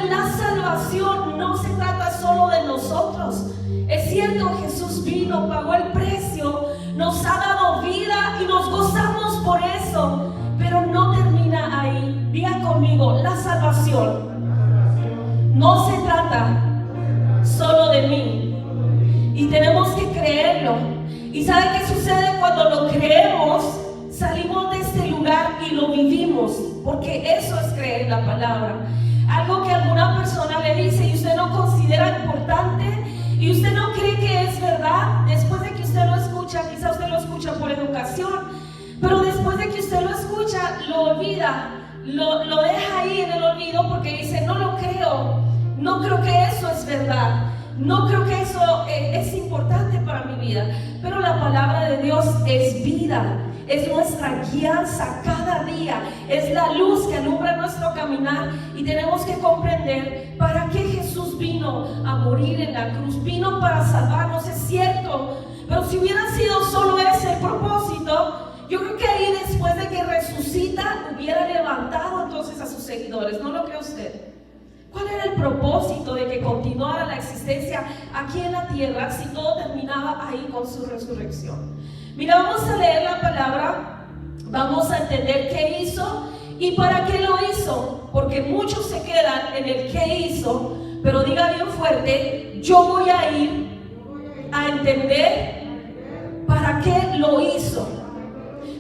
la salvación no se trata solo de nosotros. Es cierto, Jesús vino, pagó el precio, nos ha dado vida y nos gozamos por eso, pero no termina ahí. Diga conmigo, la salvación no se trata solo de mí, y tenemos que creerlo. ¿Y sabe qué sucede cuando lo creemos? Salimos de este lugar y lo vivimos, porque eso es creer la palabra. Algo que alguna persona le dice y usted no considera importante y usted no cree que es verdad, después de que usted lo escucha, quizá usted lo escucha por educación, pero después de que usted lo escucha, lo olvida, lo deja ahí en el olvido porque dice, no lo creo, no creo que eso es verdad, no creo que eso es importante para mi vida. Pero la palabra de Dios es vida, es nuestra guianza cada día, es la luz que alumbra nuestro caminar, y tenemos que comprender para qué Jesús vino a morir en la cruz. Vino para salvarnos, es cierto, pero si hubiera sido solo ese el propósito, yo creo que ahí, después de que resucita, hubiera levantado entonces a sus seguidores. ¿No lo cree usted? ¿Cuál era el propósito de que continuara la existencia aquí en la tierra si todo terminaba ahí con su resurrección? Mira, vamos a leer la palabra, vamos a entender qué hizo y para qué lo hizo, porque muchos se quedan en el qué hizo, pero diga bien fuerte, yo voy a ir a entender para qué lo hizo,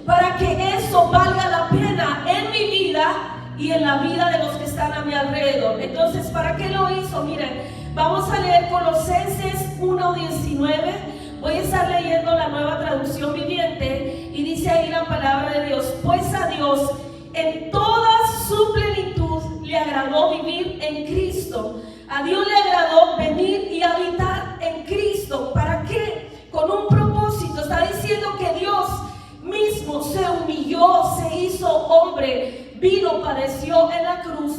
para que eso valga la pena en mi vida y en la vida de los que están a mi alrededor. Entonces, ¿para qué lo hizo? Miren, vamos a leer Colosenses 1:19. Voy a estar leyendo la Nueva Traducción Viviente y dice ahí la palabra de Dios: pues a Dios en toda su plenitud le agradó vivir en Cristo. A Dios le agradó venir y habitar en Cristo. ¿Para qué? Con un propósito. Está diciendo que Dios mismo se humilló, se hizo hombre, vino, padeció en la cruz,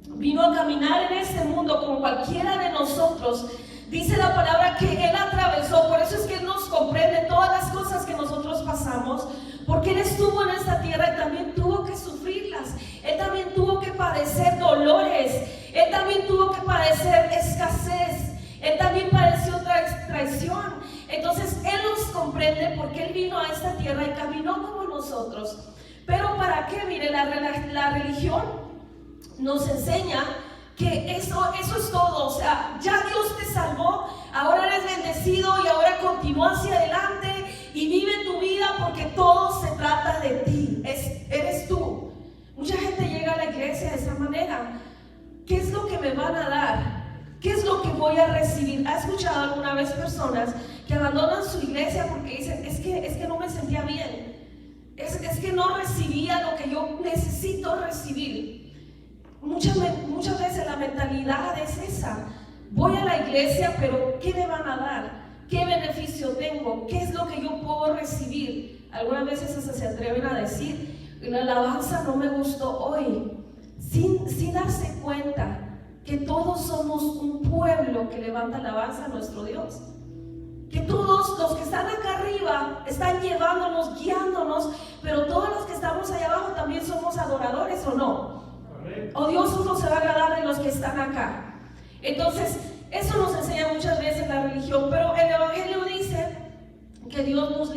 vino a caminar en este mundo como cualquiera de nosotros. Dice la palabra que Él atravesó, por eso es que Él nos comprende todas las cosas que nosotros pasamos, porque Él estuvo en esta tierra y también tuvo que sufrirlas. Él también tuvo que padecer dolores, Él también tuvo que padecer escasez, Él también padeció traición. Entonces Él nos comprende porque Él vino a esta tierra y caminó como nosotros. Pero ¿para qué? Mire, la religión nos enseña que eso es todo. O sea, ya Dios te salvó, ahora eres bendecido y ahora continúa hacia adelante y vive tu vida, porque todo se trata de ti, eres tú. Mucha gente llega a la iglesia de esa manera. ¿Qué es lo que me van a dar? ¿Qué es lo que voy a recibir? ¿Ha escuchado alguna vez personas que abandonan su iglesia porque dicen, es que no me sentía bien? Es que no recibía lo que yo necesito recibir. Muchas veces la mentalidad es esa: voy a la iglesia, pero ¿qué me van a dar? ¿Qué beneficio tengo? ¿Qué es lo que yo puedo recibir? Algunas veces hasta se atreven a decir, la alabanza no me gustó hoy, sin darse cuenta que todos somos un pueblo que levanta alabanza a nuestro Dios. Que todos los que están acá arriba están llevándonos, guiándonos, pero todos los que estamos allá abajo también somos adoradores, ¿o no? O Dios no se va a agradar de los que están acá. Entonces, eso nos enseña muchas veces la religión, pero el Evangelio dice que Dios nos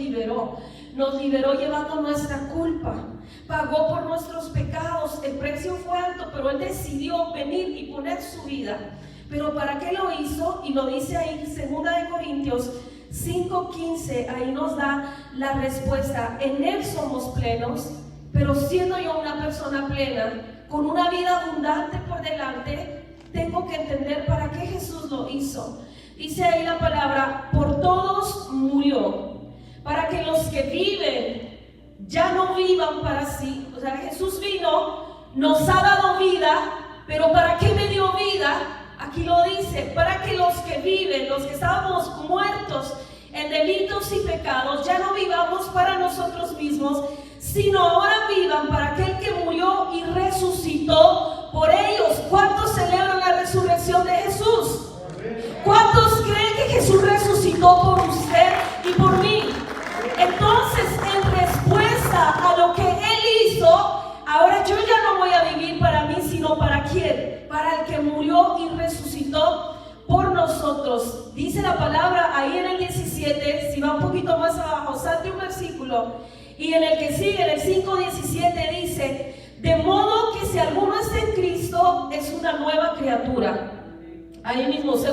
liberó llevando nuestra culpa, pagó por nuestros pecados, el precio fue alto, pero Él decidió venir y poner su vida. Pero ¿para qué lo hizo? Y lo dice ahí 2 Corintios 5:15, ahí nos da la respuesta. En Él somos plenos, pero siendo yo una persona plena, con una vida abundante por delante, tengo que entender para qué Jesús lo hizo. Dice ahí la palabra, por todos murió, para que los que viven ya no vivan para sí. O sea, Jesús vino, nos ha dado vida, pero ¿para qué me dio vida? Aquí lo dice, para que los que viven, los que estábamos muertos en delitos y pecados, ya no vivamos para nosotros mismos, sino ahora vivan para aquel que murió y resucitó por ellos. ¿Cuántos celebran la resurrección de Jesús? ¿Cuántos creen que Jesús resucitó por usted y por mí? Entonces, en respuesta a lo que Él hizo, ahora yo ya no voy a vivir para mí, sino para ¿quién? Para el que murió nosotros. Dice la palabra ahí en el 17, si va un poquito más abajo, salte un versículo, y en el que sigue, en el 5:17 dice: de modo que si alguno está en Cristo, es una nueva criatura. Ahí mismo, 2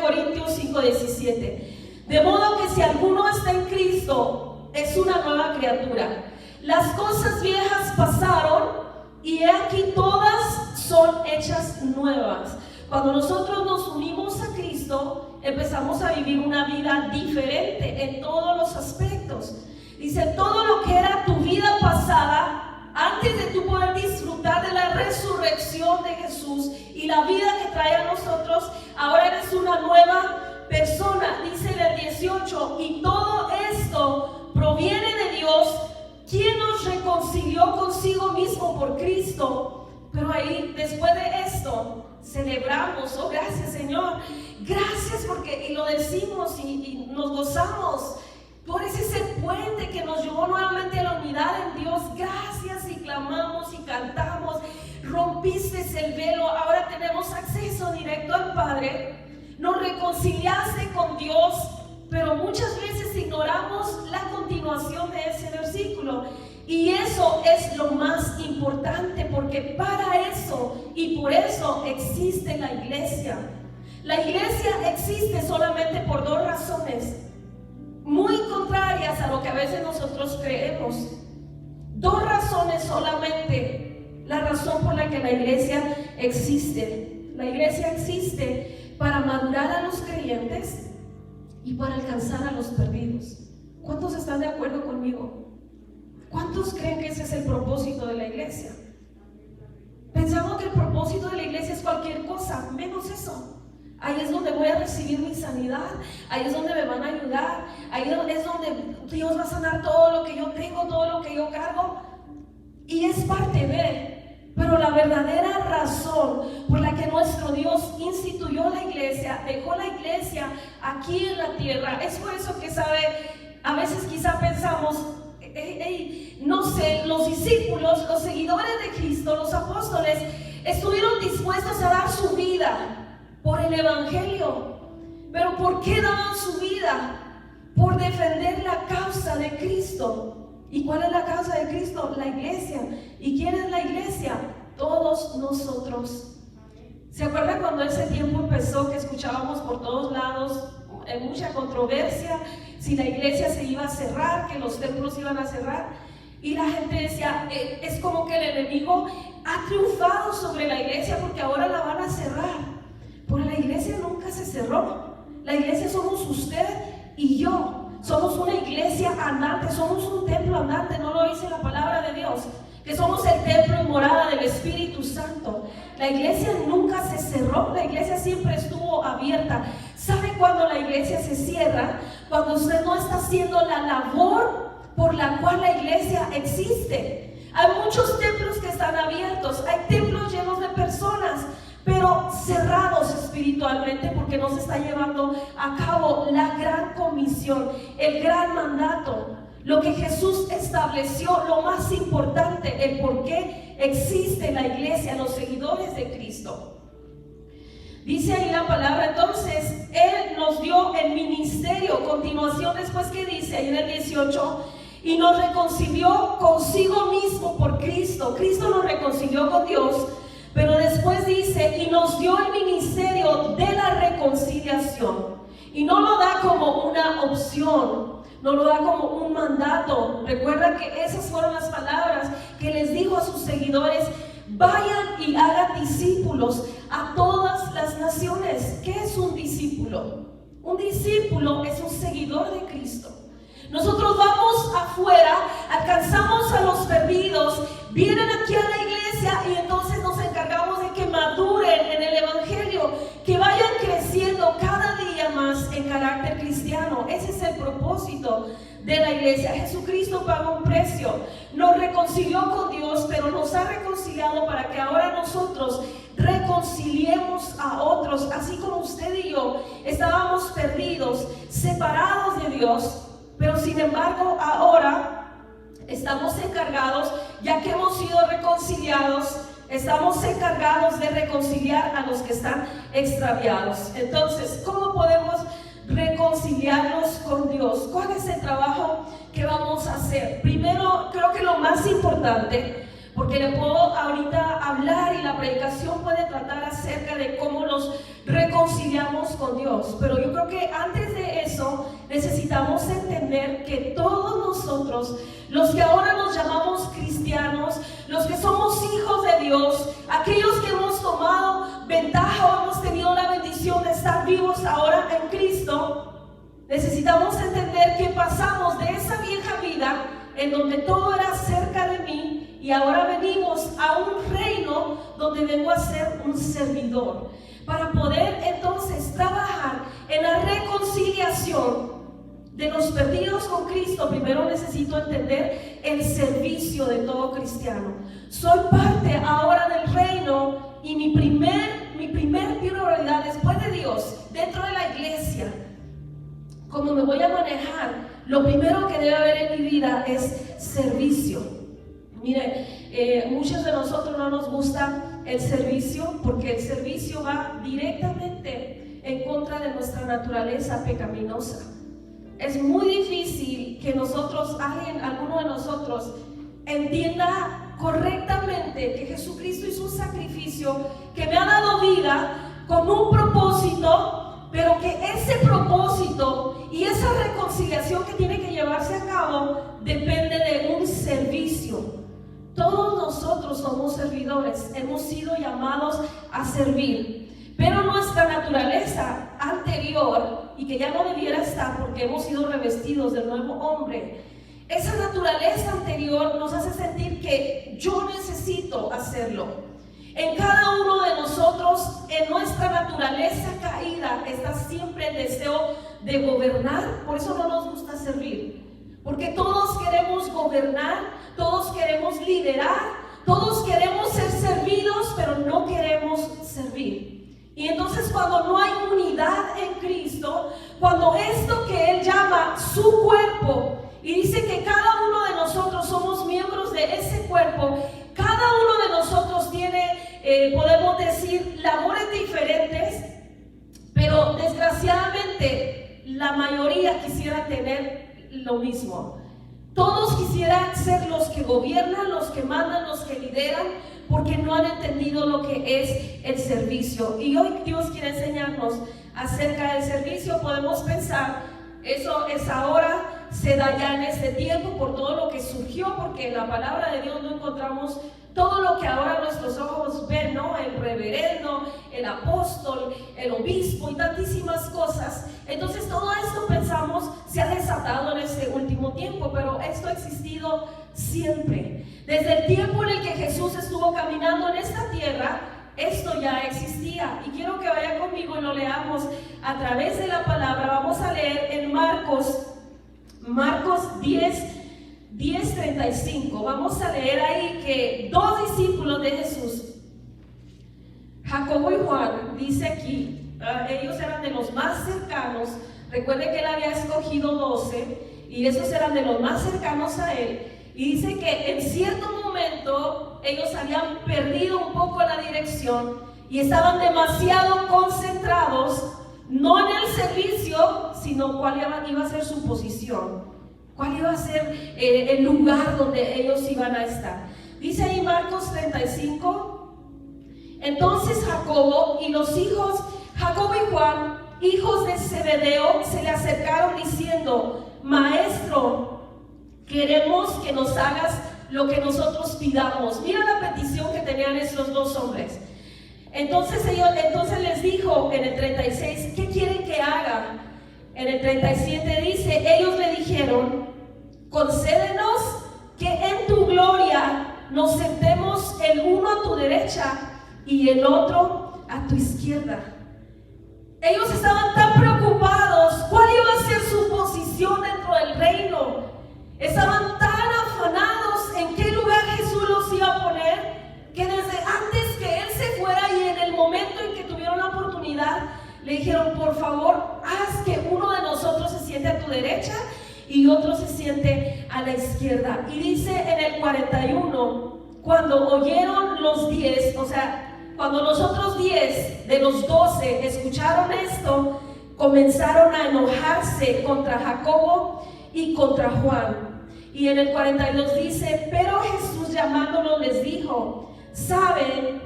Corintios 5:17. De modo que si alguno está en Cristo, es una nueva criatura. Las cosas viejas pasaron, y he aquí todas son hechas nuevas. Cuando nosotros nos unimos a Cristo, empezamos a vivir una vida diferente en todos los aspectos. Dice, todo lo que era tu vida pasada, antes de tú poder disfrutar de la resurrección de Jesús y la vida que trae a nosotros, ahora eres una nueva persona. Dice en el 18, y todo esto proviene de Dios, quien nos reconcilió consigo mismo por Cristo. Pero ahí, después de esto, celebramos, oh gracias Señor, gracias porque, y lo decimos y nos gozamos. Tú eres ese puente que nos llevó nuevamente a la unidad en Dios. Gracias, y clamamos y cantamos. Rompiste el velo, ahora tenemos acceso directo al Padre. Nos reconciliaste con Dios, pero muchas veces ignoramos la continuación de ese versículo. Y eso es lo más importante, porque para eso y por eso existe la iglesia. La iglesia existe solamente por dos razones, muy contrarias a lo que a veces nosotros creemos. Dos razones solamente, la razón por la que la iglesia existe. La iglesia existe para madurar a los creyentes y para alcanzar a los perdidos. ¿Cuántos están de acuerdo conmigo? ¿Cuántos creen que ese es el propósito de la iglesia? Pensamos que el propósito de la iglesia es cualquier cosa, menos eso. Ahí es donde voy a recibir mi sanidad, ahí es donde me van a ayudar, ahí es donde Dios va a sanar todo lo que yo tengo, todo lo que yo cargo. Y es parte de, pero la verdadera razón por la que nuestro Dios instituyó la iglesia, dejó la iglesia aquí en la tierra, es por eso que, sabe, a veces quizá pensamos, no sé, los discípulos, los seguidores de Cristo, los apóstoles, estuvieron dispuestos a dar su vida por el evangelio. Pero ¿por qué daban su vida? Por defender la causa de Cristo. ¿Y cuál es la causa de Cristo? La iglesia. ¿Y quién es la iglesia? Todos nosotros. ¿Se acuerdan cuando ese tiempo empezó, que escuchábamos por todos lados mucha controversia, si la iglesia se iba a cerrar, que los templos iban a cerrar? Y la gente decía, es como que el enemigo ha triunfado sobre la iglesia porque ahora la van a cerrar. Pero la iglesia nunca se cerró. La iglesia somos usted y yo. Somos una iglesia andante, somos un templo andante. ¿No lo dice la palabra de Dios? Que somos el templo y morada del Espíritu Santo. La iglesia nunca se cerró, la iglesia siempre estuvo abierta. ¿Sabe cuándo la iglesia se cierra? Cuando usted no está haciendo la labor por la cual la iglesia existe. Hay muchos templos que están abiertos, hay templos llenos de personas, pero cerrados espiritualmente, porque no se está llevando a cabo la gran comisión, el gran mandato, lo que Jesús estableció, lo más importante, el por qué existe la iglesia, los seguidores de Cristo. Dice ahí la palabra, entonces Él nos dio el ministerio. Continuación, después que dice ahí en el 18, y nos reconcilió consigo mismo por Cristo. Cristo nos reconcilió con Dios. Pero después dice, y nos dio el ministerio de la reconciliación. Y no lo da como una opción, no lo da como un mandato. Recuerda que esas fueron las palabras que les dijo a sus seguidores: vayan y hagan discípulos a todas las naciones. ¿Qué es un discípulo? Un discípulo es un seguidor de Cristo. Nosotros vamos afuera, alcanzamos a los perdidos, vienen aquí a la iglesia y entonces nos encargamos de que maduren en el evangelio, que vayan creciendo cada día más en carácter cristiano. Ese es el propósito de la iglesia. Jesucristo pagó un precio, nos reconcilió con Dios, pero nos ha reconciliado para que ahora nosotros reconciliemos a otros. Así como usted y yo estábamos perdidos, separados de Dios, pero sin embargo ahora estamos encargados, ya que hemos sido reconciliados, estamos encargados de reconciliar a los que están extraviados. Entonces, ¿cómo podemos reconciliarnos con Dios? ¿Cuál es el trabajo que vamos a hacer? Primero, creo que lo más importante, porque le puedo ahorita hablar y la predicación puede tratar acerca de cómo nos reconciliamos con Dios, pero yo creo que antes de eso necesitamos entender que todos nosotros, los que ahora nos llamamos cristianos, los que somos hijos de Dios, aquellos que hemos tomado ventaja o hemos tenido la bendición de estar vivos ahora en Cristo, necesitamos entender que pasamos de esa vieja vida en donde todo era cerca de mí, y ahora venimos a un reino donde vengo a ser un servidor. Para poder entonces trabajar en la reconciliación de los perdidos con Cristo, primero necesito entender el servicio de todo cristiano. Soy parte ahora del reino, y mi primer prioridad después de Dios, dentro de la iglesia, como me voy a manejar, lo primero que debe haber en mi vida es servicio. Mire, muchos de nosotros no nos gusta el servicio, porque el servicio va directamente en contra de nuestra naturaleza pecaminosa. Es muy difícil que alguno de nosotros entienda correctamente que Jesucristo hizo un sacrificio que me ha dado vida con un propósito, pero que ese propósito y esa reconciliación que tiene que llevarse a cabo depende de un servicio. Todos nosotros somos servidores, hemos sido llamados a servir, pero nuestra naturaleza anterior, y que ya no debiera estar porque hemos sido revestidos del nuevo hombre, esa naturaleza anterior nos hace sentir que yo necesito hacerlo. En cada uno de nosotros, en nuestra naturaleza caída, está siempre el deseo de gobernar. Por eso no nos gusta servir, porque todos queremos gobernar, todos queremos liderar, todos queremos ser servidos, pero no queremos servir. Y entonces, cuando no hay unidad en Cristo, cuando esto que Él llama su cuerpo, y dice que cada uno de nosotros somos miembros de ese cuerpo, cada uno de nosotros tiene, podemos decir, labores diferentes, pero desgraciadamente la mayoría quisiera tener lo mismo. Todos quisieran ser los que gobiernan, los que mandan, los que lideran, porque no han entendido lo que es el servicio. Y hoy Dios quiere enseñarnos acerca del servicio. Podemos pensar, eso es ahora, se da ya en este tiempo por todo lo que surgió, porque en la palabra de Dios no encontramos todo lo que ahora nuestros ojos ven, ¿no? El reverendo, el apóstol, el obispo y tantísimas cosas. Entonces todo esto pensamos se ha desatado en este último tiempo, pero esto ha existido siempre. Desde el tiempo en el que Jesús estuvo caminando en esta tierra, esto ya existía. Y quiero que vaya conmigo y lo leamos a través de la palabra. Vamos a leer en Marcos 10:35. Vamos a leer ahí que dos discípulos de Jesús, Jacobo y Juan, dice aquí, ellos eran de los más cercanos. Recuerde que él había escogido 12 y esos eran de los más cercanos a él. Y dice que en cierto momento ellos habían perdido un poco la dirección y estaban demasiado concentrados, no en el servicio, sino cuál iba a ser su posición, cuál iba a ser el lugar donde ellos iban a estar. Dice ahí Marcos 35, entonces Jacobo y Jacobo y Juan, hijos de Zebedeo, se le acercaron diciendo, Maestro, queremos que nos hagas lo que nosotros pidamos. Mira la petición que tenían esos dos hombres. Entonces les dijo en el 36, ¿qué quieren que haga? En el 37 dice, ellos le dijeron, concédenos que en tu gloria nos sentemos el uno a tu derecha y el otro a tu izquierda. Ellos estaban tan preocupados, ¿cuál iba a ser su posición dentro del reino? Estaban tan afanados en qué lugar Jesús los iba a poner, que desde antes que Él se fuera y en el momento en que tuvieron la oportunidad, le dijeron, por favor, haz que uno de nosotros se siente a tu derecha y otro se siente a la izquierda. Y dice en el 41, cuando oyeron los 10, o sea, cuando los otros 10 de los 12 escucharon esto, comenzaron a enojarse contra Jacobo y contra Juan. Y en el 42 dice: pero Jesús llamándolos les dijo: saben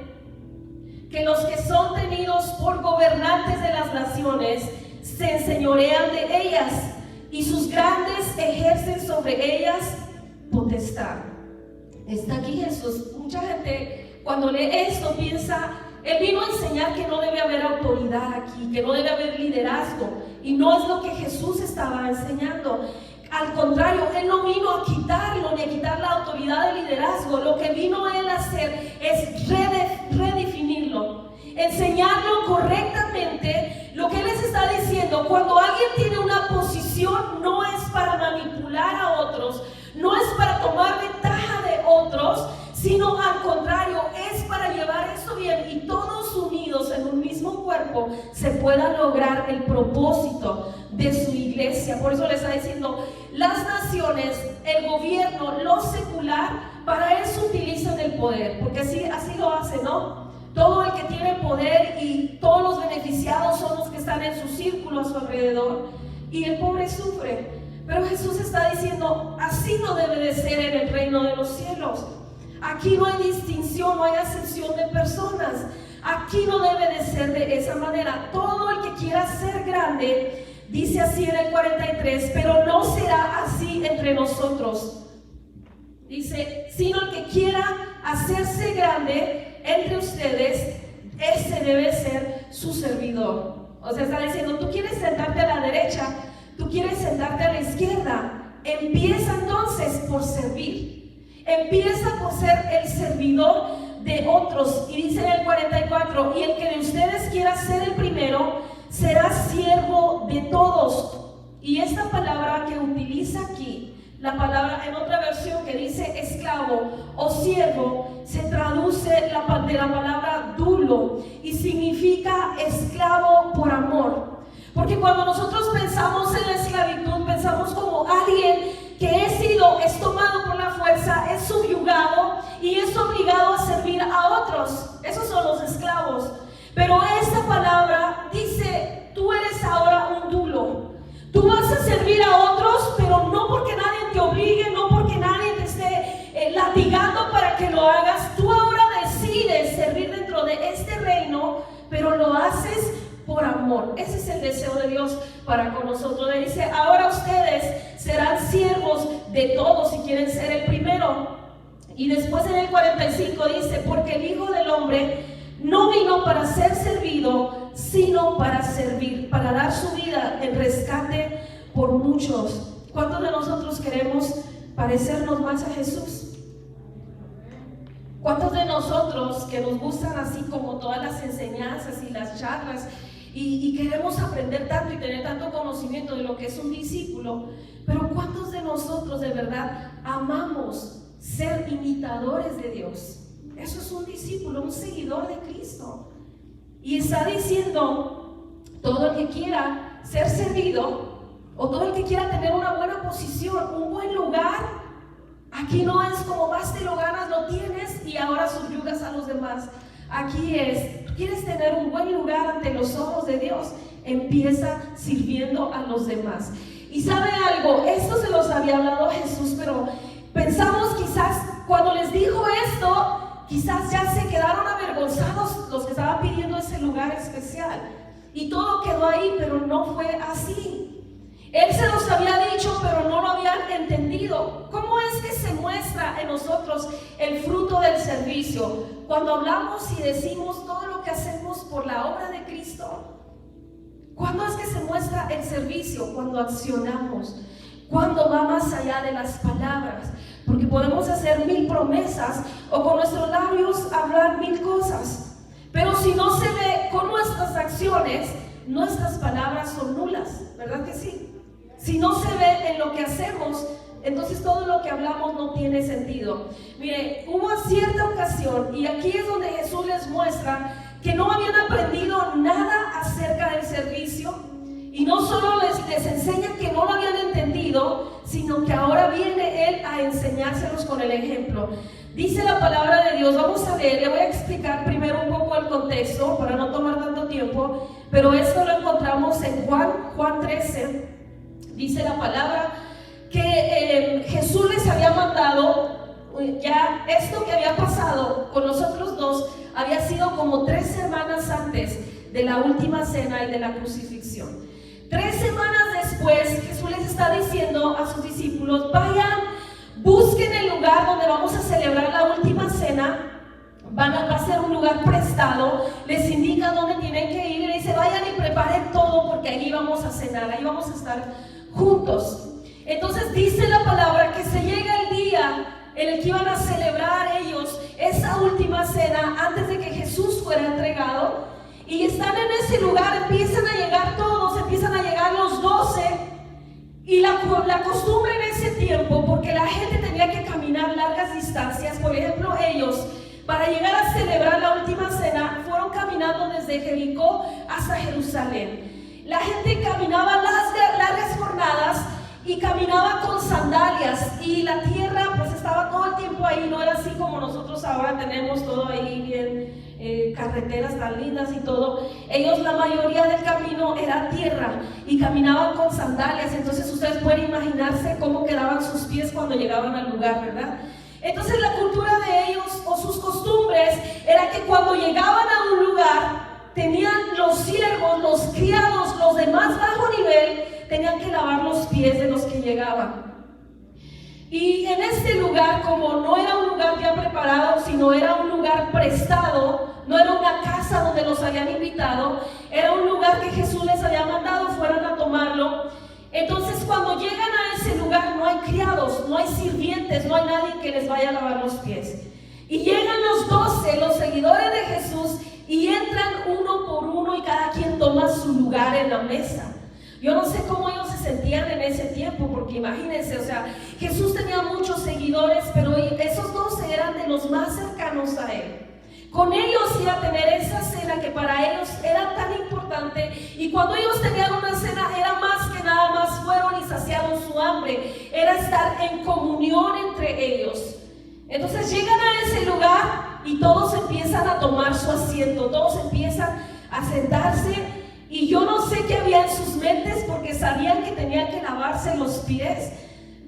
que los que son tenidos por gobernantes de las naciones se enseñorean de ellas, y sus grandes ejercen sobre ellas potestad. Está aquí Jesús. Mucha gente cuando lee esto piensa: Él vino a enseñar que no debe haber autoridad aquí, que no debe haber liderazgo, y no es lo que Jesús estaba enseñando. Al contrario, Él no vino a quitarlo ni a quitar la autoridad de liderazgo. Lo que vino Él a hacer es redefinirlo, enseñarlo correctamente. Lo que Él les está diciendo: cuando alguien tiene una posición, no es para manipular a otros, no es para tomar ventaja de otros, sino al contrario, es para llevar eso bien, y todos unidos en un mismo cuerpo se pueda lograr el propósito de su iglesia. Por eso le está diciendo: las naciones, el gobierno, lo secular, para eso utilizan el poder, porque así lo hacen, ¿no? Todo el que tiene poder y todos los beneficiados son los que están en su círculo a su alrededor, y el pobre sufre. Pero Jesús está diciendo: así no debe de ser en el reino de los cielos. Aquí no hay distinción, no hay acepción de personas. Aquí no debe de ser de esa manera. Todo el que quiera ser grande, dice así en el 43, pero no será así entre nosotros. Dice: sino el que quiera hacerse grande entre ustedes, ese debe ser su servidor. O sea, está diciendo: tú quieres sentarte a la derecha, tú quieres sentarte a la izquierda, empieza entonces por servir. Empieza por ser el servidor de otros. Y dice en el 44: y el que de ustedes quiera ser el primero, será siervo de todos. Y esta palabra que utiliza aquí, la palabra en otra versión que dice esclavo o siervo, se traduce de la palabra dulo, y significa esclavo por amor. Porque cuando nosotros pensamos en la esclavitud, pensamos como alguien que es tomado por la fuerza, es subyugado y es obligado a servir a otros. Esos son los esclavos. Pero esta palabra dice: tú eres ahora un dulo. Tú vas a servir a otros, pero no porque nadie te obligue, no porque nadie te esté latigando para que lo hagas. Tú ahora decides servir dentro de este reino, pero lo haces por amor. Ese es el deseo de Dios para con nosotros. Le dice: ahora ustedes serán siervos de todos si quieren ser el primero. Y después en el 45 dice: porque el Hijo del Hombre no vino para ser servido, sino para servir, para dar su vida en rescate por muchos. ¿Cuántos de nosotros queremos parecernos más a Jesús? ¿Cuántos de nosotros que nos gustan así como todas las enseñanzas y las charlas y queremos aprender tanto y tener tanto conocimiento de lo que es un discípulo, pero cuántos de nosotros de verdad amamos ser imitadores de Dios? Eso es un discípulo, un seguidor de Cristo. Y está diciendo: todo el que quiera ser servido, o todo el que quiera tener una buena posición, un buen lugar, aquí no es como más te lo ganas, lo tienes y ahora subyugas a los demás. Aquí es: tú quieres tener un buen lugar ante los ojos de Dios, empieza sirviendo a los demás. Y sabe algo, esto se los había hablado Jesús, pero pensamos quizás cuando les dijo esto, quizás ya se quedaron avergonzados los que estaban pidiendo ese lugar especial, y todo quedó ahí, pero no fue así. Él se los había dicho, pero no lo habían entendido. ¿Cómo es que se muestra en nosotros el fruto del servicio? Cuando hablamos y decimos todo lo que hacemos por la obra de Cristo. ¿Cuándo es que se muestra el servicio? Cuando accionamos, cuando va más allá de las palabras. Porque podemos hacer 1000 promesas o con nuestros labios hablar 1000 cosas, pero si no se ve con nuestras acciones, nuestras palabras son nulas, ¿verdad que sí? Si no se ve en lo que hacemos, entonces todo lo que hablamos no tiene sentido. Mire, hubo cierta ocasión, y aquí es donde Jesús les muestra que no habían aprendido nada acerca del servicio, y no solo les enseña que no lo habían entendido, sino que ahora viene Él a enseñárselos con el ejemplo. Dice la palabra de Dios, vamos a leer, le voy a explicar primero un poco el contexto para no tomar tanto tiempo, pero esto lo encontramos en Juan 13. Dice la palabra que Jesús les había mandado, ya esto que había pasado con los otros dos había sido como 3 semanas antes de la última cena y de la crucifixión. 3 semanas después, Jesús les está diciendo a sus discípulos: vayan, busquen el lugar donde vamos a celebrar la última cena. Va a ser un lugar prestado, les indica dónde tienen que ir y les dice: vayan y preparen todo porque ahí vamos a cenar, ahí vamos a estar juntos. Entonces dice la palabra que se llega el día en el que iban a celebrar ellos esa última cena antes de que Jesús fuera entregado, y están en ese lugar, empiezan a llegar todos, empiezan a llegar los 12, y la costumbre en ese tiempo, porque la gente tenía que caminar largas distancias, por ejemplo ellos, para llegar a celebrar la última cena, fueron caminando desde Jericó hasta Jerusalén. La gente caminaba largas jornadas y caminaba con sandalias, y la tierra pues estaba todo el tiempo ahí, no era así como nosotros ahora tenemos todo ahí bien, carreteras tan lindas y todo. Ellos, la mayoría del camino era tierra y caminaban con sandalias. Entonces ustedes pueden imaginarse cómo quedaban sus pies cuando llegaban al lugar, ¿verdad? Entonces la cultura de ellos o sus costumbres era que cuando llegaban a un lugar, tenían los siervos, los criados, los de más bajo nivel, tenían que lavar los pies de los que llegaban. Y en este lugar, como no era un lugar ya preparado, sino era un lugar prestado, no era una casa donde los habían invitado, era un lugar que Jesús les había mandado fueran a tomarlo. Entonces cuando llegan a ese lugar no hay criados, no hay sirvientes, no hay nadie que les vaya a lavar los pies. Y llegan los 12, los seguidores de Jesús, y entran uno por uno y cada quien toma su lugar en la mesa. Yo no sé cómo ellos se sentían en ese tiempo, porque imagínense, o sea, Jesús tenía muchos seguidores, pero esos 12 eran de los más cercanos a él. Con ellos iba a tener esa cena que para ellos era tan importante, y cuando ellos tenían una cena era más que nada más fueron y saciaron su hambre, era estar en comunión entre ellos. Entonces llegan a ese lugar y todos empiezan a tomar su asiento, todos empiezan a sentarse. Y yo no sé qué había en sus mentes, porque sabían que tenían que lavarse los pies,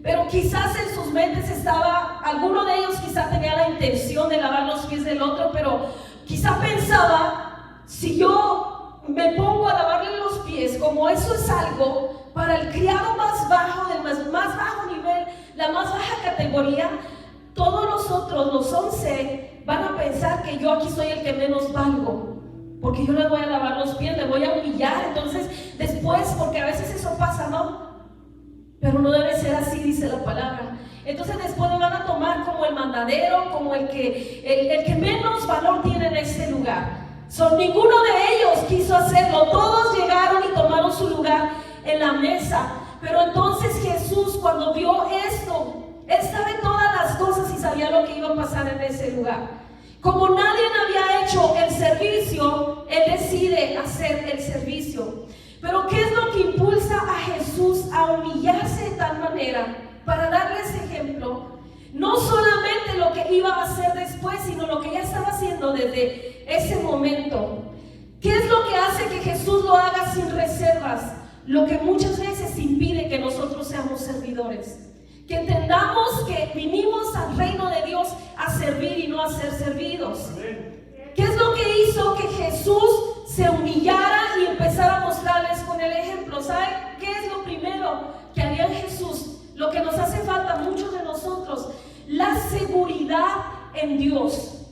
pero quizás en sus mentes estaba, alguno de ellos quizá tenía la intención de lavar los pies del otro, pero quizá pensaba: si yo me pongo a lavarle los pies, como eso es algo para el criado más bajo, del más bajo nivel, la más baja categoría, todos los otros, los 11, van a pensar que yo aquí soy el que menos valgo, porque yo les voy a lavar los pies, les voy a humillar. Entonces después, porque a veces eso pasa, ¿no? Pero no debe ser así, dice la palabra. Entonces después me van a tomar como el mandadero, como el que menos valor tiene en este lugar. Ninguno de ellos quiso hacerlo, todos llegaron y tomaron su lugar en la mesa. Pero entonces Jesús, cuando vio esto, él sabe todas las cosas y sabía lo que iba a pasar en ese lugar. Como nadie había hecho el servicio, él decide hacer el servicio. Pero ¿qué es lo que impulsa a Jesús a humillarse de tal manera? Para darles ejemplo, no solamente lo que iba a hacer después, sino lo que ya estaba haciendo desde ese momento. ¿Qué es lo que hace que Jesús lo haga sin reservas? Lo que muchas veces impide que nosotros seamos servidores. Que entendamos que vinimos al reino de Dios a servir y no a ser servidos. ¿Qué es lo que hizo que Jesús se humillara y empezara a mostrarles con el ejemplo? ¿Saben qué es lo primero que haría Jesús? Lo que nos hace falta a muchos de nosotros: la seguridad en Dios,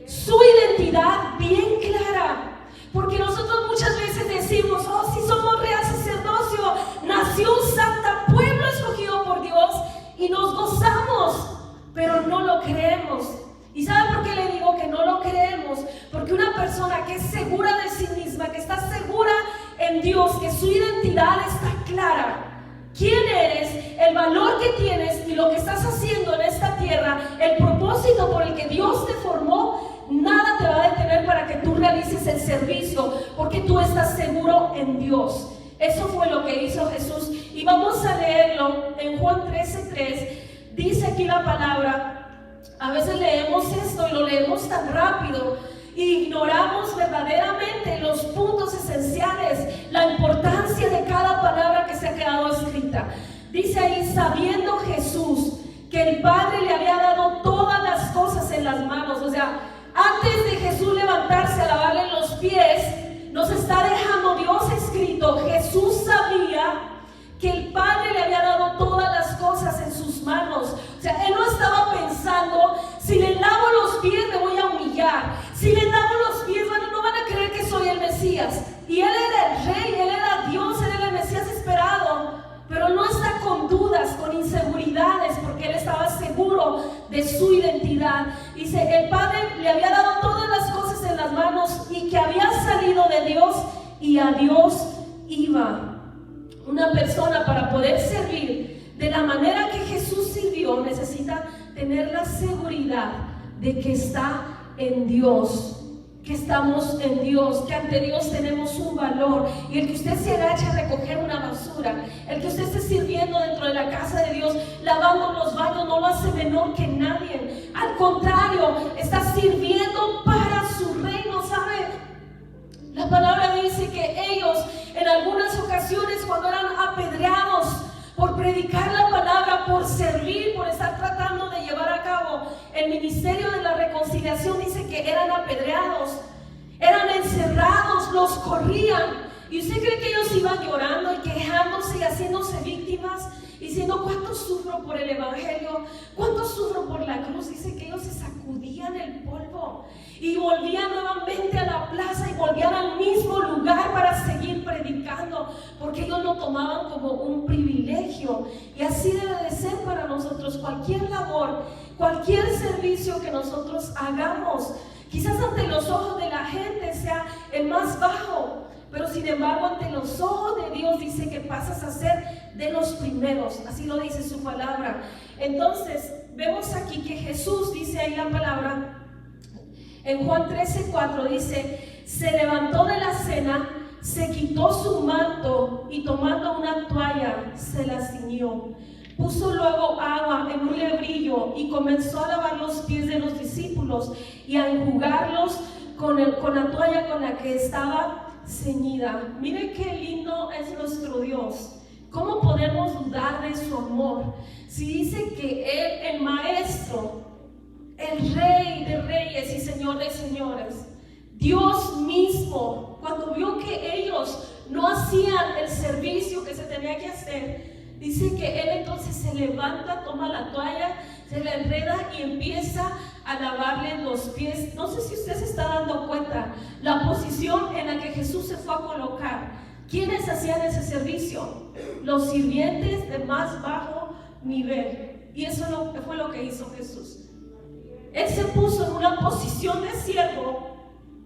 su identidad bien clara. Porque nosotros muchas veces decimos: oh, si somos real sacerdocio, nación santa, pueblo escogido por Dios, y nos gozamos, pero no lo creemos. ¿Y saben por qué le digo que no lo creemos? Porque una persona que es segura de sí misma, que está segura en Dios, que su identidad está clara, quién eres, el valor que tienes y lo que estás haciendo en esta tierra, el propósito por el que Dios te formó, nada te va a detener para que tú realices el servicio, porque tú estás seguro en Dios. Eso fue lo que hizo Jesús. Y vamos a leerlo en Juan 13:3. Dice aquí la palabra A veces leemos esto y lo leemos tan rápido y ignoramos verdaderamente los puntos esenciales, la importancia de cada palabra que se ha quedado escrita. Dice ahí, sabiendo Jesús que el Padre le había dado todas las cosas en las manos. O sea, antes de Jesús levantarse a lavarle los pies, nos está dejando Dios escrito. Jesús sabía que el Padre le había dado todas las cosas en sus manos. O sea, Él no estaba pensando, si le lavo los pies me voy a humillar, si le lavo los pies, bueno, no van a creer que soy el Mesías. Y Él era el Rey, Él era Dios, Él era el Mesías esperado, pero no está con dudas, con inseguridades, porque Él estaba seguro de su identidad. Dice, el Padre le había dado todas las cosas en las manos y que había salido de Dios y a Dios iba. Una persona, para poder servir de la manera que Jesús sirvió, necesita tener la seguridad de que está en Dios, que estamos en Dios, que ante Dios tenemos un valor. Y el que usted se agache a recoger una basura, el que usted esté sirviendo dentro de la casa de Dios, lavando los baños, no lo hace menor que nadie. Al contrario, está sirviendo para su reino, ¿sabe? La palabra dice que ellos en algunas ocasiones, cuando eran apedreados por predicar la palabra, por servir, por estar tratando de llevar a cabo el ministerio de la reconciliación, dice que eran apedreados, eran encerrados, los corrían. ¿Y usted cree que ellos iban llorando y quejándose y haciéndose víctimas? Diciendo, ¿cuánto sufro por el evangelio? ¿Cuánto sufro por la cruz? Dice que ellos se sacudían el polvo y volvían nuevamente a la plaza y volvían al mismo lugar para seguir predicando, porque ellos lo tomaban como un privilegio. Y así debe de ser para nosotros. Cualquier labor, cualquier servicio que nosotros hagamos, quizás ante los ojos de la gente sea el más bajo, pero sin embargo ante los ojos de Dios dice que pasas a ser de los primeros. Así lo dice su palabra. Entonces vemos aquí que Jesús, dice ahí la palabra en Juan 13:4, dice, se levantó de la cena, se quitó su manto y tomando una toalla se la ciñó. Puso luego agua en un lebrillo y comenzó a lavar los pies de los discípulos y a enjugarlos con la toalla con la que estaba ceñida. Mire qué lindo es nuestro Dios. ¿Cómo podemos dudar de su amor? Si dice que Él, el Maestro, el Rey de Reyes y Señor de Señores, Dios mismo, cuando vio que ellos no hacían el servicio que se tenía que hacer, dice que Él entonces se levanta, toma la toalla, se la enreda y empieza a lavarle los pies. No sé si usted se está dando cuenta la posición en la que Jesús se fue a colocar. ¿Quiénes hacían ese servicio? Los sirvientes de más bajo nivel. Y eso fue lo que hizo Jesús. Él se puso en una posición de siervo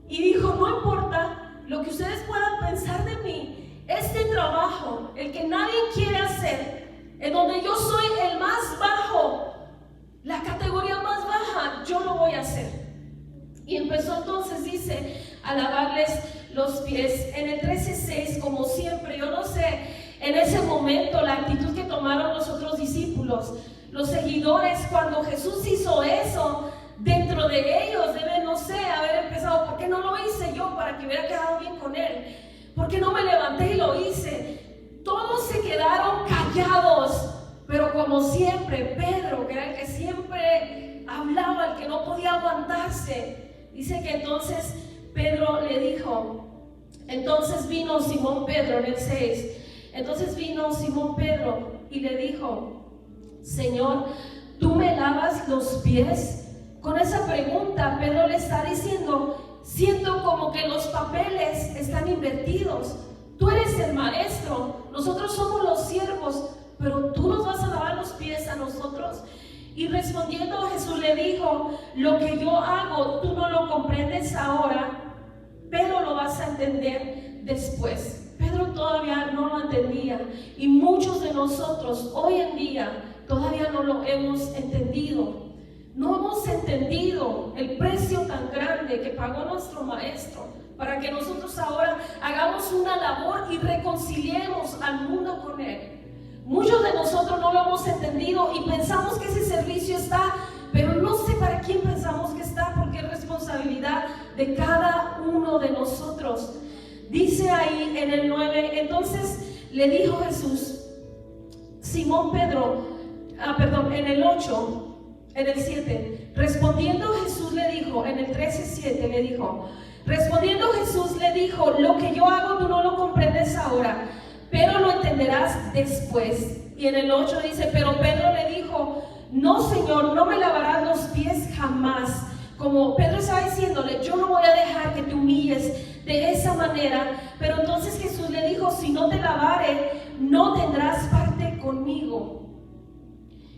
y dijo, no importa lo que ustedes puedan pensar de mí, este trabajo, el que nadie quiere hacer, en donde yo soy el más bajo, la categoría más baja, yo lo voy a hacer. Y empezó entonces, dice, a lavarles los pies. En el 13:6, como siempre, yo no sé en ese momento la actitud que tomaron los otros discípulos, los seguidores, cuando Jesús hizo eso. Dentro de ellos deben, no sé, haber empezado, ¿por qué no lo hice yo para que hubiera quedado bien con Él? ¿Por qué no me levanté y lo hice? Todos se quedaron callados, pero como siempre, Pedro, que era el que siempre hablaba, el que no podía aguantarse, dice que entonces Pedro le dijo, entonces vino Simón Pedro, en el 6, entonces vino Simón Pedro y le dijo, Señor, ¿tú me lavas los pies? Con esa pregunta, Pedro le está diciendo, siento como que los papeles están invertidos. Tú eres el maestro, nosotros somos los siervos, pero tú nos vas a lavar los pies a nosotros. Y respondiendo Jesús le dijo, lo que yo hago, tú no lo comprendes ahora, pero lo vas a entender después. Pedro todavía no lo entendía y muchos de nosotros hoy en día todavía no lo hemos entendido. No hemos entendido el precio tan grande que pagó nuestro Maestro para que nosotros ahora hagamos una labor y reconciliemos al mundo con Él. Muchos de nosotros no lo hemos entendido y pensamos que ese servicio está pero no sé para quién pensamos que está, porque es responsabilidad de cada uno de nosotros. Dice ahí en el 9, entonces le dijo Jesús, Simón Pedro, en el 8, en el 7, respondiendo Jesús le dijo, en el 13:7 le dijo, respondiendo Jesús le dijo, lo que yo hago tú no lo comprendes ahora, pero lo entenderás después. Y en el 8 dice, pero Pedro le dijo, no Señor, no me lavarás los pies jamás. Como Pedro estaba diciéndole, yo no voy a dejar que te humilles de esa manera. Pero entonces Jesús le dijo, si no te lavare, no tendrás parte conmigo.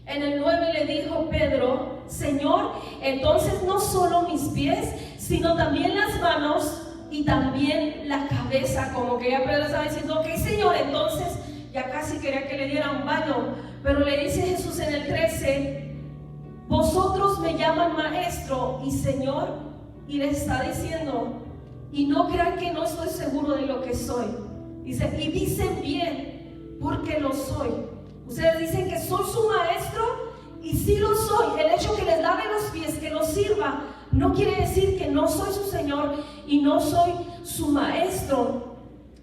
En el 9 le dijo Pedro, Señor, entonces no solo mis pies, sino también las manos y también la cabeza. Como que ya Pedro estaba diciendo, ok Señor, entonces ya casi quería que le diera un baño. Pero le dice Jesús en el 13, vosotros me llaman maestro y Señor, y les está diciendo, y no crean que no estoy seguro de lo que soy. Dice, y dicen bien, porque lo soy. Ustedes dicen que soy su maestro, y sí lo soy. El hecho que les lave los pies, que los sirva, no quiere decir que no soy su Señor y no soy su maestro.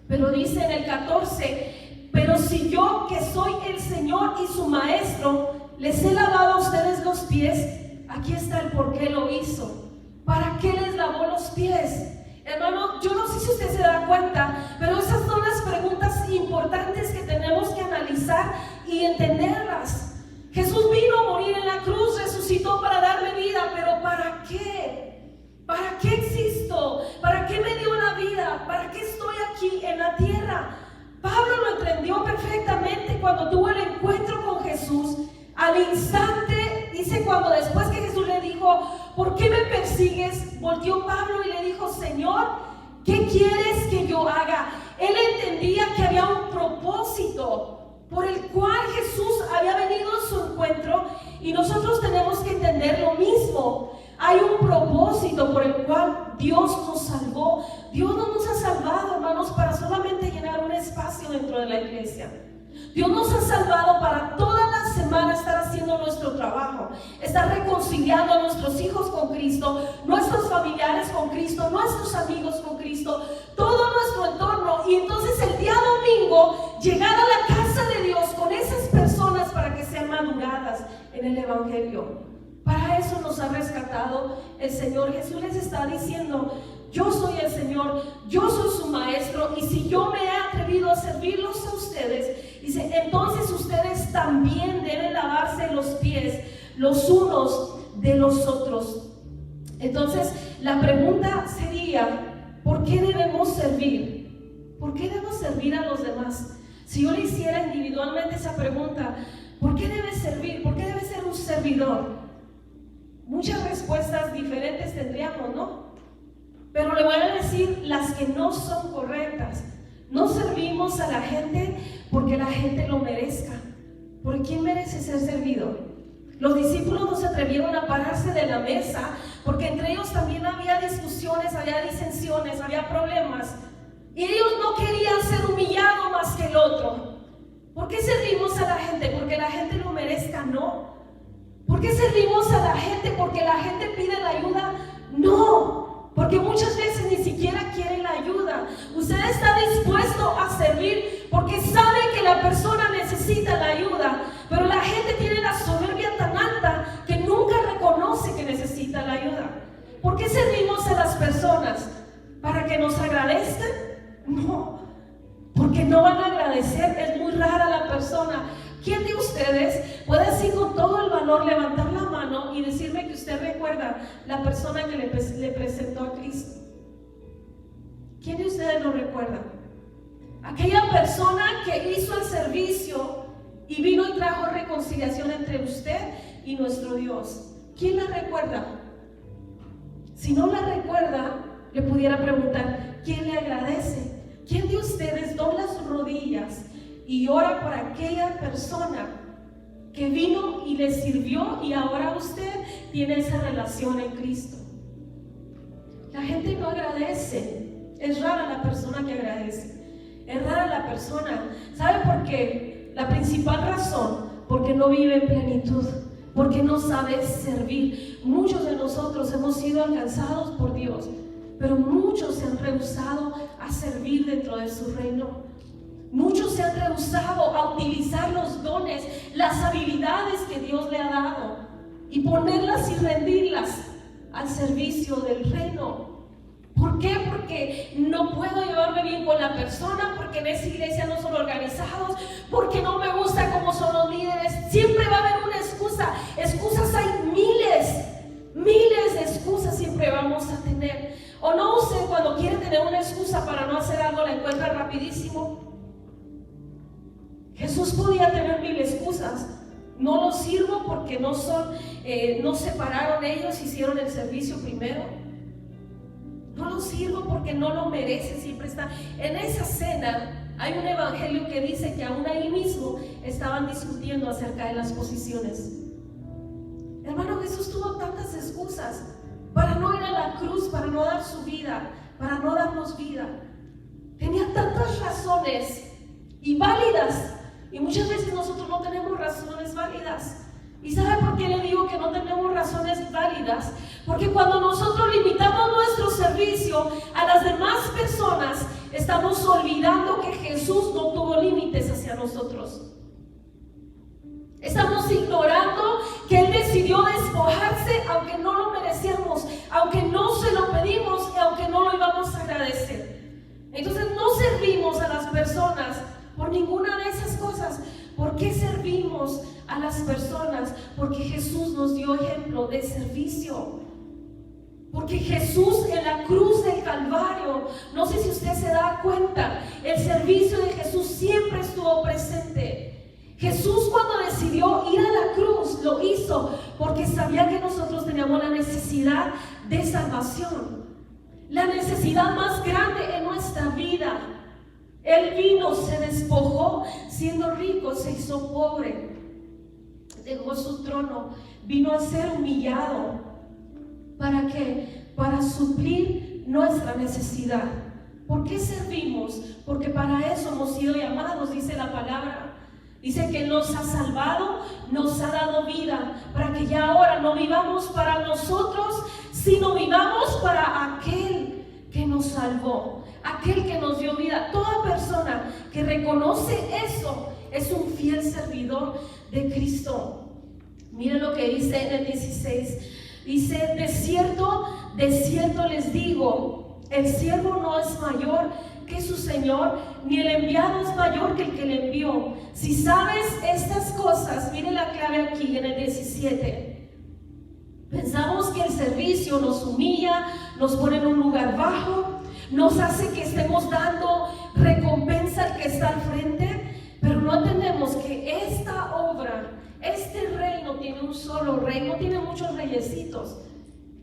Pero dice en el 14, pero si yo que soy el Señor y su maestro, les he lavado a ustedes los pies, aquí está el por qué lo hizo. ¿Para qué les lavó los pies? Hermano, yo no sé si usted se da cuenta, pero esas son las preguntas importantes que tenemos que analizar y entenderlas. Jesús vino a morir en la cruz, resucitó para darme vida, pero ¿para qué? ¿Para qué existo? ¿Para qué me dio la vida? ¿Para qué estoy aquí en la tierra? Pablo lo entendió perfectamente cuando tuvo el encuentro con Jesús. Al instante, dice, cuando después que Jesús le dijo, ¿por qué me persigues? Volteó Pablo y le dijo, Señor, ¿qué quieres que yo haga? Él entendía que había un propósito por el cual Jesús había venido a su encuentro, y nosotros tenemos que entender lo mismo. Hay un propósito por el cual Dios nos salvó. Dios no nos ha salvado, hermanos, para solamente llenar un espacio dentro de la iglesia. Dios nos ha salvado para toda la semana estar haciendo nuestro trabajo, estar reconciliando a nuestros hijos con Cristo, nuestros familiares con Cristo, nuestros amigos con Cristo, todo nuestro entorno. Y entonces el día domingo llegar a la casa de Dios con esas personas para que sean maduradas en el Evangelio. Para eso nos ha rescatado el Señor. Jesús les está diciendo, yo soy el Señor, yo soy su maestro, y si yo me he atrevido a servirlos a ustedes, dice, entonces ustedes también deben lavarse los pies los unos de los otros. Entonces la pregunta sería, ¿por qué debemos servir? ¿Por qué debemos servir a los demás? Si yo le hiciera individualmente esa pregunta, ¿por qué debes servir? ¿Por qué debes ser un servidor? Muchas respuestas diferentes tendríamos, ¿no? Pero le voy a decir las que no son correctas. No servimos a la gente porque la gente lo merezca. ¿Por quién merece ser servido? Los discípulos no se atrevieron a pararse de la mesa porque entre ellos también había discusiones, había disensiones, había problemas. Y ellos no querían ser humillados más que el otro. ¿Por qué servimos a la gente? ¿Porque la gente lo merezca? No. ¿Por qué servimos a la gente? ¿Porque la gente pide la ayuda? No. Porque muchas veces ni siquiera quiere la ayuda. Usted está dispuesto a servir porque sabe que la persona necesita la ayuda, pero la gente tiene la soberbia tan alta que nunca reconoce que necesita la ayuda. ¿Por qué servimos a las personas? ¿Para que nos agradezcan? No, porque no van a agradecer. Es muy rara la persona. ¿Quién de ustedes puede así con todo el valor levantar la mano y decirme que usted recuerda la persona que le presentó a Cristo? ¿Quién de ustedes lo recuerda? Aquella persona que hizo el servicio y vino y trajo reconciliación entre usted y nuestro Dios. ¿Quién la recuerda? Si no la recuerda, le pudiera preguntar, ¿quién le agradece? ¿Quién de ustedes dobla sus rodillas y ora por aquella persona que vino y le sirvió y ahora usted tiene esa relación en Cristo? La gente no agradece. Es rara la persona que agradece. Es rara la persona. ¿Sabe por qué? La principal razón, porque no vive en plenitud. porque no sabes servir. Muchos de nosotros hemos sido alcanzados por Dios, pero muchos se han rehusado a servir dentro de su reino. Muchos se han rehusado a utilizar los dones, las habilidades que Dios le ha dado y ponerlas y rendirlas al servicio del reino. ¿Por qué? Porque no puedo llevarme bien con la persona, porque en esa iglesia no son organizados, porque no me gusta cómo son los líderes. Siempre va a haber una excusa. Excusas hay miles de excusas siempre vamos a tener. ¿O no usted cuando quiere tener una excusa para no hacer algo la encuentra rapidísimo? Jesús podía tener 1000 excusas. No los sirvo porque no se pararon ellos, hicieron el servicio primero. No lo sirvo porque no lo merece, siempre está. En esa cena hay un evangelio que dice que aún ahí mismo estaban discutiendo acerca de las posiciones. Hermano, Jesús tuvo tantas excusas para no ir a la cruz, para no dar su vida, para no darnos vida. Tenía tantas razones y válidas, y muchas veces nosotros no tenemos razones válidas. ¿Y sabe por qué le digo que no tenemos razones válidas? Porque cuando nosotros limitamos nuestro servicio a las demás personas, estamos olvidando que Jesús no tuvo límites hacia nosotros. Estamos ignorando que Él decidió despojarse aunque no lo merecíamos, aunque no se lo pedimos y aunque no lo íbamos a agradecer. Entonces no servimos a las personas por ninguna de esas cosas. ¿Por qué servimos a las personas? Porque Jesús nos dio ejemplo de servicio. Porque Jesús en la cruz del Calvario, no sé si usted se da cuenta, el servicio de Jesús siempre estuvo presente. Jesús cuando decidió ir a la cruz lo hizo porque sabía que nosotros teníamos la necesidad de salvación, la necesidad más grande en nuestra vida. Él vino, se despojó, siendo rico, se hizo pobre, dejó su trono, vino a ser humillado. ¿Para qué? Para suplir nuestra necesidad. ¿Por qué servimos? Porque para eso hemos sido llamados, dice la palabra. Dice que nos ha salvado, nos ha dado vida, para que ya ahora no vivamos para nosotros, sino vivamos para aquel que nos salvó, aquel que nos dio vida. Toda persona que reconoce eso es un fiel servidor de Cristo. Miren lo que dice en el 16. Dice: de cierto les digo, el siervo no es mayor que su Señor, ni el enviado es mayor que el que le envió. Si sabes estas cosas, miren la clave aquí en el 17. Pensamos que el servicio nos humilla, nos pone en un lugar bajo, nos hace que estemos dando recompensa al que está al frente, pero no entendemos que esta obra, este reino tiene un solo rey, no tiene muchos reyesitos.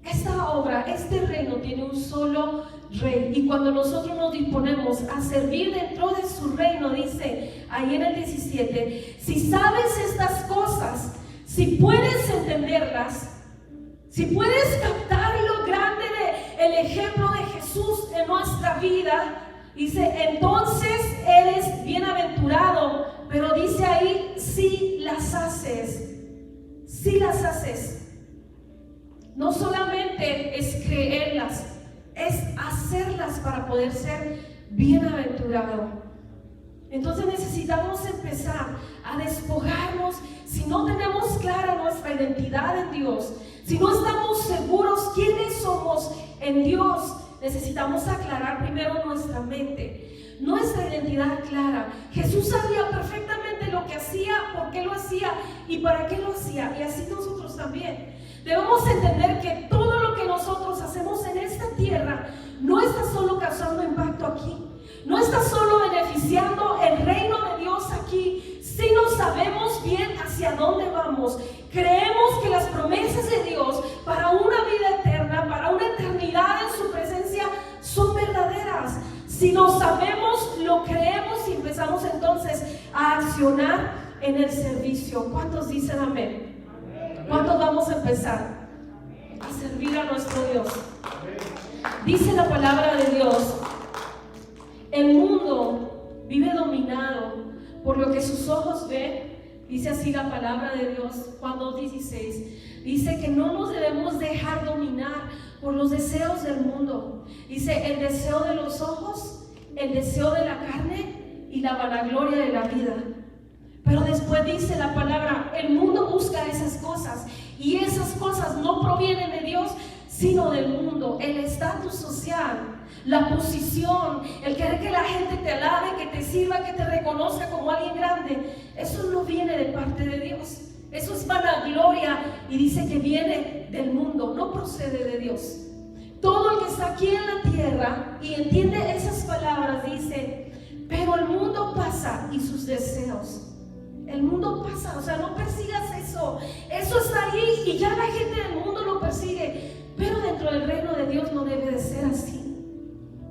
Esta obra, este reino tiene un solo rey, y cuando nosotros nos disponemos a servir dentro de su reino, dice ahí en el 17, si sabes estas cosas, si puedes entenderlas, si puedes captar lo grande del ejemplo de Jesús en nuestra vida, dice, entonces eres bienaventurado. Pero dice ahí, si las haces, si las haces. No solamente es creerlas, es hacerlas para poder ser bienaventurado. Entonces necesitamos empezar a despojarnos. Si no tenemos clara nuestra identidad en Dios, si no estamos seguros quiénes somos en Dios, necesitamos aclarar primero nuestra mente, nuestra identidad clara. Jesús sabía perfectamente lo que hacía, por qué lo hacía y para qué lo hacía, y así nosotros también. Debemos entender que todo lo que nosotros hacemos en esta tierra no está solo causando impacto aquí, no está solo beneficiando el reino de Dios aquí, sino sabemos bien hacia dónde vamos. Creemos que las promesas de Dios para una vida eterna, para una eternidad en su presencia, son verdaderas. Si lo sabemos, lo creemos y empezamos entonces a accionar en el servicio. ¿Cuántos dicen amén? ¿Cuántos vamos a empezar a servir a nuestro Dios? Dice la palabra de Dios: el mundo vive dominado por lo que sus ojos ven Dice así la palabra de Dios, Juan 2:16. Dice que no nos debemos dejar dominar por los deseos del mundo. Dice el deseo de los ojos, el deseo de la carne y la vanagloria de la vida. Pero después dice la palabra, el mundo busca esas cosas y esas cosas no provienen de Dios, sino del mundo. El estatus social, la posición, el querer que la gente te alabe, que te sirva, que te reconozca como alguien grande, eso no viene de parte de Dios. Eso es vanagloria y dice que viene del mundo, no procede de Dios. Todo el que está aquí en la tierra y entiende esas palabras dice, pero el mundo pasa y sus deseos. El mundo pasa, o sea, no persigas eso. Eso está ahí y ya la gente del mundo lo persigue. Pero dentro del reino de Dios no debe de ser así.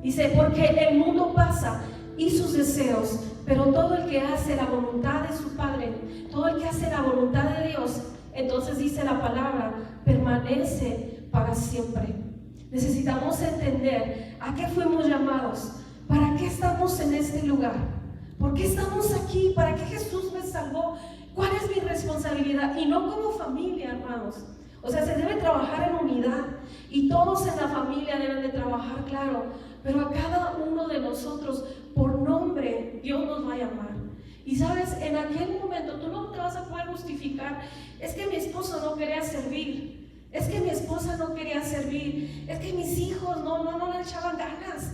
Dice, porque el mundo pasa y sus deseos, pero todo el que hace la voluntad de su Padre, todo el que hace la voluntad de Dios, entonces dice la palabra, permanece para siempre. Necesitamos entender a qué fuimos llamados, para qué estamos en este lugar. ¿Por qué estamos aquí? ¿Para qué Jesús me salvó? ¿Cuál es mi responsabilidad? Y no como familia, hermanos. O sea, se debe trabajar en unidad. Y todos en la familia deben de trabajar, claro. Pero a cada uno de nosotros, por nombre, Dios nos va a llamar. Y sabes, en aquel momento tú no te vas a poder justificar. Es que mi esposo no quería servir. Es que mi esposa no quería servir. Es que mis hijos no le echaban ganas.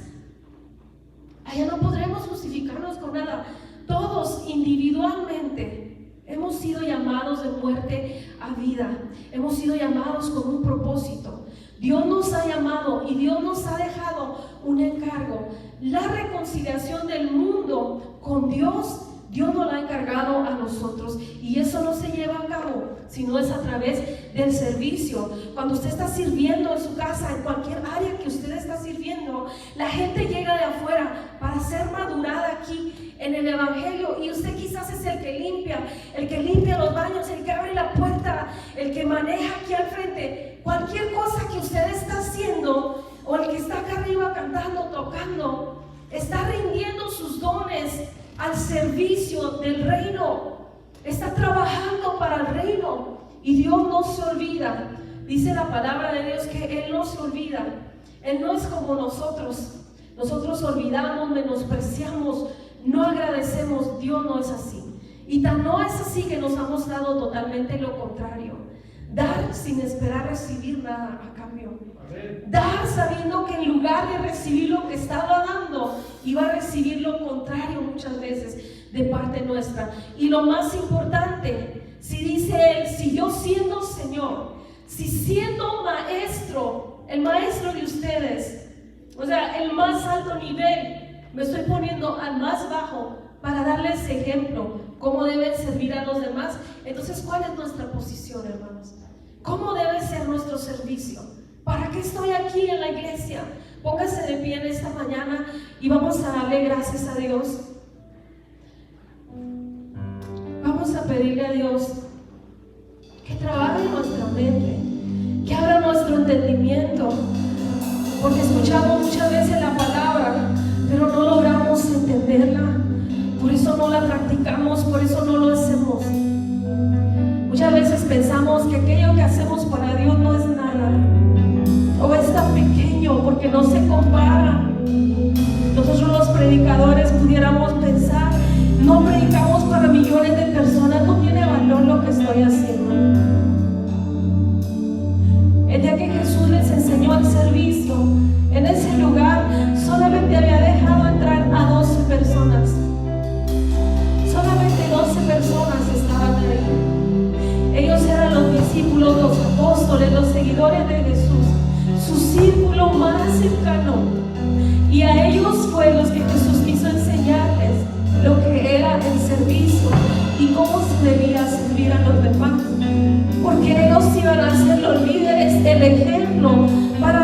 Allá no podremos justificarnos con nada. Todos individualmente hemos sido llamados de muerte a vida. Hemos sido llamados con un propósito. Dios nos ha llamado y Dios nos ha dejado un encargo. La reconciliación del mundo con Dios, Dios nos la ha encargado a nosotros. Y eso no se lleva a cabo, sino es a través del servicio. Cuando usted está sirviendo en su casa, en cualquier área que usted está sirviendo, la gente llega de afuera para ser madurada aquí en el Evangelio, y usted quizás es el que limpia los baños, el que abre la puerta, el que maneja aquí al frente. Cualquier cosa que usted está haciendo, o el que está acá arriba cantando, tocando, está rindiendo sus dones al servicio del reino. Está trabajando para el reino y Dios no se olvida. Dice la palabra de Dios que Él no se olvida. Él no es como nosotros. Nosotros olvidamos, menospreciamos, no agradecemos. Dios no es así. Y tan no es así que nos ha mostrado totalmente lo contrario. Dar sin esperar recibir nada a cambio. Dar sabiendo que en lugar de recibir lo que estaba dando, iba a recibir lo contrario muchas veces de parte nuestra. Y lo más importante, si dice Él, si yo siendo Señor, si siendo maestro, el maestro de ustedes, o sea, el más alto nivel, me estoy poniendo al más bajo para darles ejemplo, cómo deben servir a los demás. Entonces, ¿cuál es nuestra posición, hermanos? ¿Cómo debe ser nuestro servicio? ¿Para qué estoy aquí en la iglesia? Póngase de pie en esta mañana y vamos a darle gracias a Dios. Vamos a pedirle a Dios que trabaje en nuestra mente, que abra nuestro entendimiento, porque escuchamos muchas veces la palabra, pero no logramos entenderla. Por eso no la practicamos, por eso no lo hacemos. Muchas veces pensamos que aquello que hacemos para Dios no es nada, o es tan pequeño porque no se compara. Nosotros los predicadores pudiéramos pensar, no predicamos para millones de personas, no tiene valor lo que estoy haciendo. El día que Jesús les enseñó el servicio, en ese lugar solamente había dejado entrar a 12 personas. Solamente 12 personas estaban ahí. Ellos eran los discípulos, los apóstoles, los seguidores de Jesús, su círculo más cercano. Y a ellos fue los que Jesús quiso enseñarles lo que era el servicio y cómo se debía servir a los demás. Porque ellos iban a ser los líderes, el ejemplo para